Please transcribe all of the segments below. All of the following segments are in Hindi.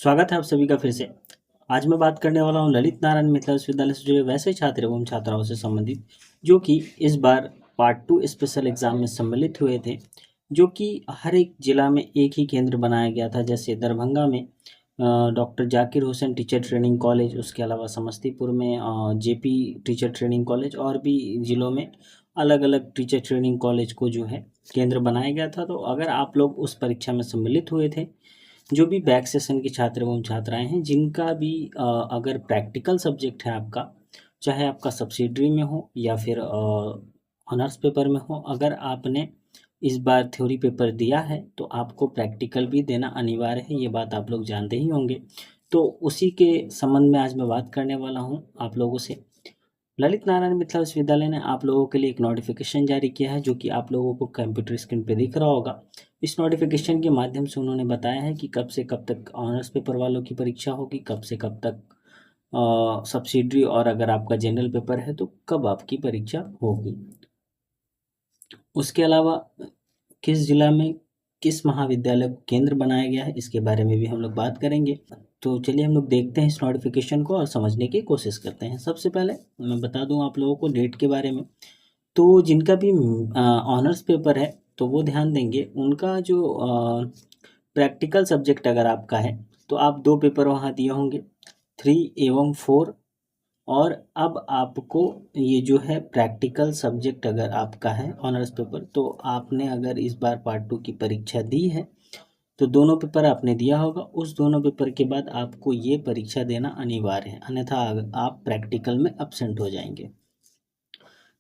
स्वागत है आप सभी का फिर से। आज मैं बात करने वाला हूँ ललित नारायण मिथिला विश्वविद्यालय से जुड़े वैसे छात्र एवं छात्राओं से संबंधित जो कि इस बार पार्ट 2 स्पेशल एग्जाम में सम्मिलित हुए थे, जो कि हर एक जिला में एक ही केंद्र बनाया गया था। जैसे दरभंगा में doctor Zakir Hussain teacher training college, उसके अलावा समस्तीपुर में जेपी टीचर ट्रेनिंग कॉलेज, और भी जिलों में अलग अलग टीचर ट्रेनिंग कॉलेज को जो है केंद्र बनाया गया था। तो अगर आप लोग उस परीक्षा में सम्मिलित हुए थे, जो भी बैक सेशन के छात्र एवं छात्राएं हैं, जिनका भी अगर प्रैक्टिकल सब्जेक्ट है आपका, चाहे आपका सब्सिडरी में हो या फिर ऑनर्स पेपर में हो, अगर आपने इस बार थ्योरी पेपर दिया है तो आपको प्रैक्टिकल भी देना अनिवार्य है। ये बात आप लोग जानते ही होंगे। तो उसी के संबंध में आज मैं बात करने वाला हूँ आप लोगों से। ललित नारायण मिथिला विश्वविद्यालय ने आप लोगों के लिए एक नोटिफिकेशन जारी किया है, जो कि आप लोगों को कंप्यूटर स्क्रीन पे दिख रहा होगा। इस नोटिफिकेशन के माध्यम से उन्होंने बताया है कि कब से कब तक ऑनर्स पेपर वालों की परीक्षा होगी, कब से कब तक सब्सिडरी, और अगर आपका जनरल पेपर है तो कब आपकी परीक्षा होगी। उसके अलावा किस जिला में किस महाविद्यालय को केंद्र बनाया गया है, इसके बारे में भी हम लोग बात करेंगे। तो चलिए हम लोग देखते हैं इस नोटिफिकेशन को और समझने की कोशिश करते हैं। सबसे पहले मैं बता दूं आप लोगों को डेट के बारे में। तो जिनका भी ऑनर्स पेपर है तो वो ध्यान देंगे, उनका जो प्रैक्टिकल सब्जेक्ट अगर आपका है तो आप 2 पेपर वहाँ दिए होंगे, 3 एवं 4। और अब आपको ये जो है प्रैक्टिकल सब्जेक्ट अगर आपका है ऑनर्स पेपर, तो आपने अगर इस बार पार्ट 2 की परीक्षा दी है तो दोनों पेपर आपने दिया होगा। उस दोनों पेपर के बाद आपको ये परीक्षा देना अनिवार्य है, अन्यथा आप प्रैक्टिकल में एब्सेंट हो जाएंगे।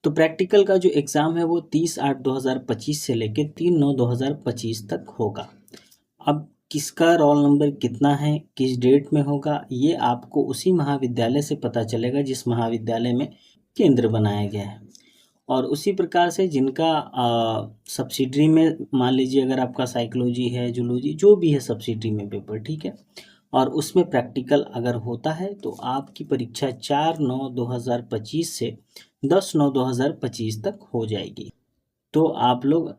तो प्रैक्टिकल का जो एग्ज़ाम है वो 30/8/2025 से लेकर 3/9/2025 तक होगा। अब किसका रोल नंबर कितना है, किस डेट में होगा, ये आपको उसी महाविद्यालय से पता चलेगा जिस महाविद्यालय में केंद्र बनाया गया है। और उसी प्रकार से जिनका सब्सिडरी में, मान लीजिए अगर आपका साइकोलॉजी है, जूलॉजी, जो भी है सब्सिडरी में पेपर, ठीक है, और उसमें प्रैक्टिकल अगर होता है तो आपकी परीक्षा 4/9/2025 से 10/9/2025 तक हो जाएगी। तो आप लोग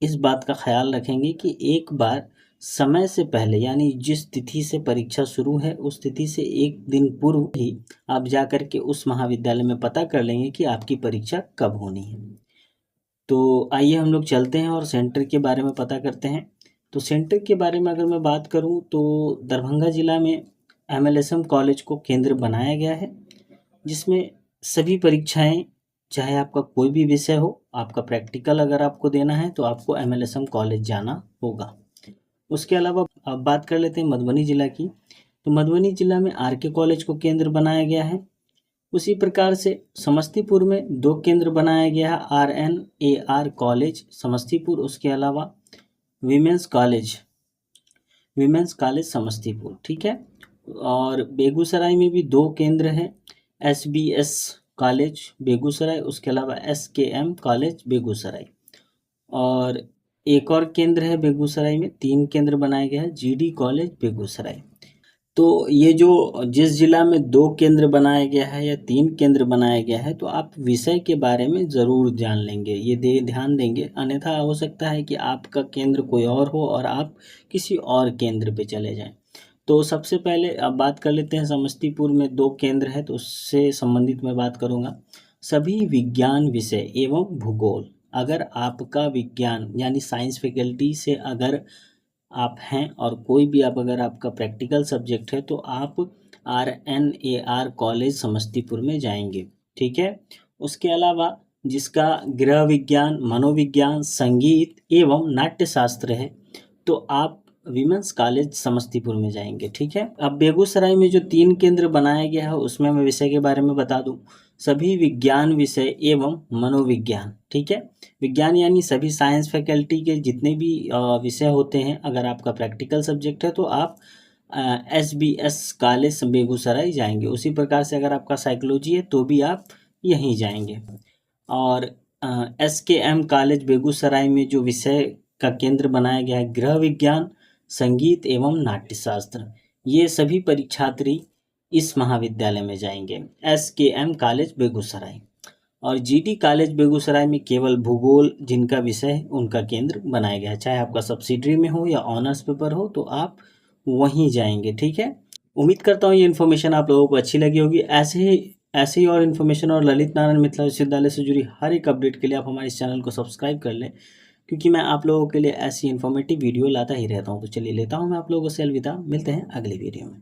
इस बात का ख्याल रखेंगे कि एक बार समय से पहले, यानी जिस तिथि से परीक्षा शुरू है उस तिथि से एक दिन पूर्व ही आप जा कर के उस महाविद्यालय में पता कर लेंगे कि आपकी परीक्षा कब होनी है। तो आइए हम लोग चलते हैं और सेंटर के बारे में पता करते हैं। तो सेंटर के बारे में अगर मैं बात करूं तो दरभंगा जिला में एमएलएसएम कॉलेज को केंद्र बनाया गया है, जिसमें सभी परीक्षाएं, चाहे आपका कोई भी विषय हो, आपका प्रैक्टिकल अगर आपको देना है तो आपको एमएलएसएम कॉलेज जाना होगा। उसके अलावा अब बात कर लेते हैं मधुबनी जिला की। तो मधुबनी जिला में आरके कॉलेज को केंद्र बनाया गया है। उसी प्रकार से समस्तीपुर में 2 केंद्र बनाया गया है, आरएनएआर कॉलेज समस्तीपुर, उसके अलावा विमेंस कॉलेज समस्तीपुर, ठीक है। और बेगूसराय में भी 2 केंद्र हैं, एसबीएस कॉलेज बेगूसराय, उसके अलावा एसकेएम कॉलेज बेगूसराय। और एक और केंद्र है बेगूसराय में, 3 केंद्र बनाए गए हैं, जीडी कॉलेज बेगूसराय। तो ये जो जिस जिला में 2 केंद्र बनाया गया है या 3 केंद्र बनाया गया है, तो आप विषय के बारे में ज़रूर जान लेंगे, ये ध्यान देंगे, अन्यथा हो सकता है कि आपका केंद्र कोई और हो और आप किसी और केंद्र पे चले जाएं। तो सबसे पहले अब बात कर लेते हैं, समस्तीपुर में 2 केंद्र है तो उससे संबंधित मैं बात करूँगा। सभी विज्ञान विषय एवं भूगोल, अगर आपका विज्ञान यानी साइंस फैकल्टी से अगर आप हैं और कोई भी अगर आपका प्रैक्टिकल सब्जेक्ट है तो आप आरएनएआर कॉलेज समस्तीपुर में जाएंगे, ठीक है। उसके अलावा जिसका गृह विज्ञान, मनोविज्ञान, संगीत एवं नाट्य शास्त्र है तो आप विमेंस कॉलेज समस्तीपुर में जाएंगे, ठीक है। अब बेगूसराय में जो 3 केंद्र बनाया गया है उसमें मैं विषय के बारे में बता दूं, सभी विज्ञान विषय एवं मनोविज्ञान, ठीक है। विज्ञान यानी सभी साइंस फैकल्टी के जितने भी विषय होते हैं, अगर आपका प्रैक्टिकल सब्जेक्ट है तो आप एसबीएस कॉलेज बेगूसराय जाएंगे। उसी प्रकार से अगर आपका साइकोलॉजी है तो भी आप यहीं जाएंगे। और एसकेएम कॉलेज बेगूसराय में जो विषय का केंद्र बनाया गया है, गृह विज्ञान, संगीत एवं नाट्यशास्त्र, ये सभी परीक्षार्थी इस महाविद्यालय में जाएंगे, एसकेएम कॉलेज बेगूसराय। और जीडी कॉलेज बेगूसराय में केवल भूगोल जिनका विषय है उनका केंद्र बनाया गया है, चाहे आपका सब्सिडरी में हो या ऑनर्स पेपर हो तो आप वहीं जाएंगे। ठीक है, उम्मीद करता हूँ ये इन्फॉर्मेशन आप लोगों को अच्छी लगी होगी। ऐसे ही और इन्फॉर्मेशन और ललित नारायण मिथिला विश्वविद्यालय से जुड़ी हर एक अपडेट के लिए आप हमारे इस चैनल को सब्सक्राइब कर लें, क्योंकि मैं आप लोगों के लिए ऐसी इन्फॉर्मेटिव वीडियो लाता ही रहता हूँ। तो चलिए लेता हूँ मैं आप लोगों से अलविदा, मिलते हैं अगली वीडियो में।